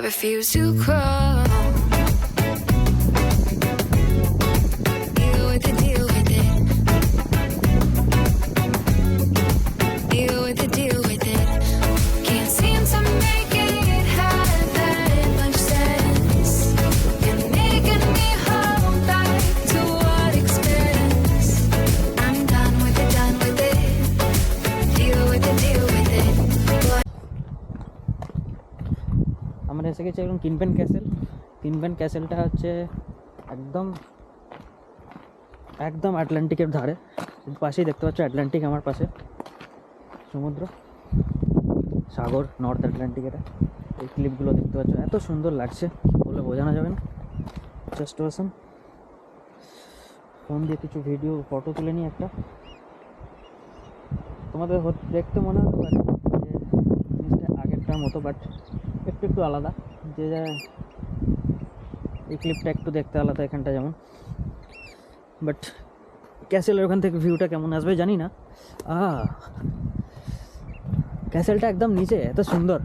refuse to crawl. Deal with it, deal with it. Deal with it, deal with it. Can't seem to make it have that much sense. You're making me hold back to what expense. I'm done with it, done with it. Deal with it, deal with it. আমরা এসে গেছি একদম কিনপেন castle. কিনপেন ক্যাসেলটা হচ্ছে একদম একদম আটলান্টিকের ধারে, পাশেই দেখতে পাচ্ছ আটলান্টিক, আমার পাশে সমুদ্র, সাগর, নর্থ আটলান্টিক। এটা এই ক্লিপগুলো দেখতে পাচ্ছ, এত সুন্দর লাগছে বলে বোঝানো যাবে না। Just awesome. ফোন দিয়ে কিছু ভিডিও ফটো তুলে নিই একটা। তোমাদের দেখতে মনে হতে পারে যে জিনিসটা আগেরটার মতো, বাট একটু একটু আলাদা। যে এই ক্লিপটা একটু দেখতে আলাদা এখানটা যেমন, বাট ক্যাসেলের ওখান থেকে ভিউটা কেমন আসবে জানি না। ক্যাসেলটা একদম নিচে, এত সুন্দর।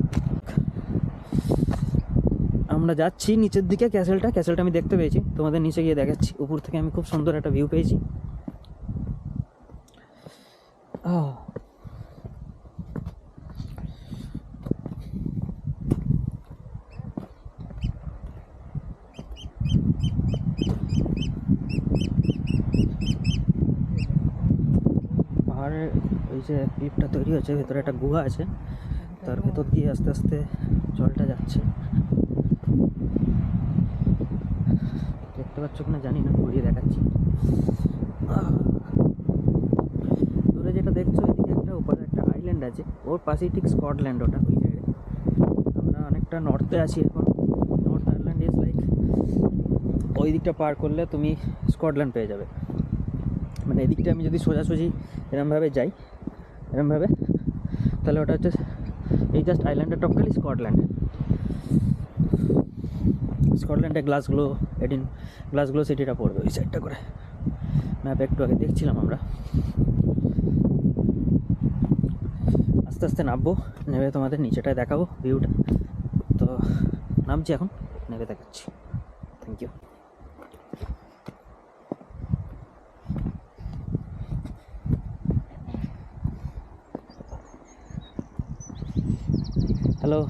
আমরা যাচ্ছি নিচের দিকে। ক্যাসেলটা আমি দেখতে পেয়েছি, তোমাদের নিচে গিয়ে দেখাচ্ছি। উপর থেকে আমি খুব সুন্দর একটা ভিউ পেয়েছি। পাহাড়ের ওই যে ক্লিপটা তৈরি হয়েছে, ভেতরে একটা গুহা আছে, তার ভেতর দিয়ে আস্তে আস্তে জলটা যাচ্ছে। দেখতে পাচ্ছ কিনা জানি না, ঘুরিয়ে দেখাচ্ছি। দূরে যেটা দেখছো এদিকে একটা উপরে একটা আইল্যান্ড আছে, ওর পাশেই ঠিক স্কটল্যান্ড, ওটা ওই সাইডে। আমরা অনেকটা নর্থে আছি এখন। নর্থ আয়ারল্যান্ড ইজ লাইক, ওই দিকটা পার করলে তুমি স্কটল্যান্ড পেয়ে যাবে। মানে এদিকটা আমি যদি সোজাসুজি এরমভাবে যাই, এরমভাবে, তাহলে ওটা হচ্ছে এই জাস্ট আইল্যান্ডের টপকালি স্কটল্যান্ড। স্কটল্যান্ডে গ্লাসগো সিটিটা পড়বে ওই সাইডটা করে। ম্যাপ একটু আগে দেখছিলাম আমরা। আস্তে আস্তে নামবো, নেমে তোমাদের নিচেটায় দেখাবো ভিউটা। তো নামছি এখন, নেমে দেখাচ্ছি। Thank you. Hello.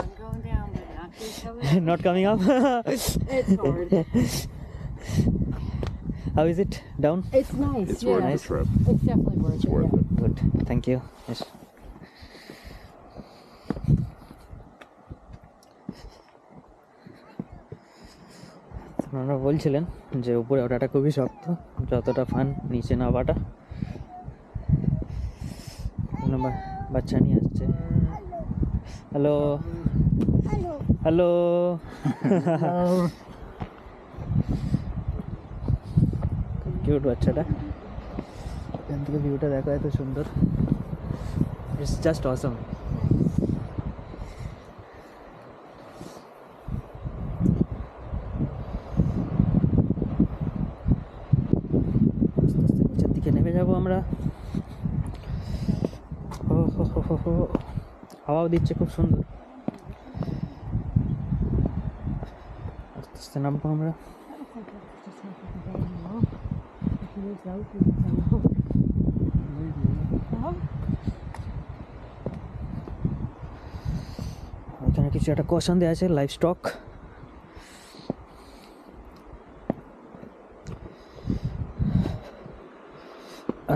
I'm going down, but not coming up. Not coming up? It's hard. How is it down? It's nice. It's yeah. worth the Nice. trip. It's definitely worth It's it. worth yeah. it. Good. Thank you. Yes. আপনারা বলছিলেন যে উপরে ওঠাটা খুবই শক্ত, যতটা fun নিচে নামাটা। বাচ্চা নিয়ে আসছে। Hello hello. কিউট বাচ্চাটা। এখান থেকে ভিউটা দেখো, এত সুন্দর। ইটস জাস্ট অসম। আস্তে আস্তে নিচের দিকে নেমে যাবো আমরা। ও হো হো হো হো, হাওয়াও দিচ্ছে খুব সুন্দর। আস্তে আস্তে নামবো আমরা। এখানে কিছু একটা কশন দেওয়া আছে, লাইভ স্টক।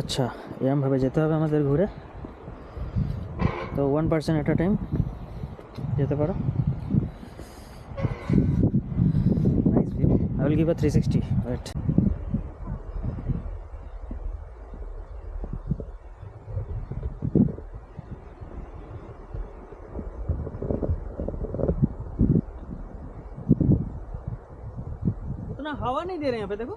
আচ্ছা, এরমভাবে যেতে হবে আমাদের ঘুরে। তো 1% এট আ টাইম যেতে পারো। Nice view. I will give a 360। Wait, उतना हवा नहीं दे रहे हैं यहाँ पे, देखो।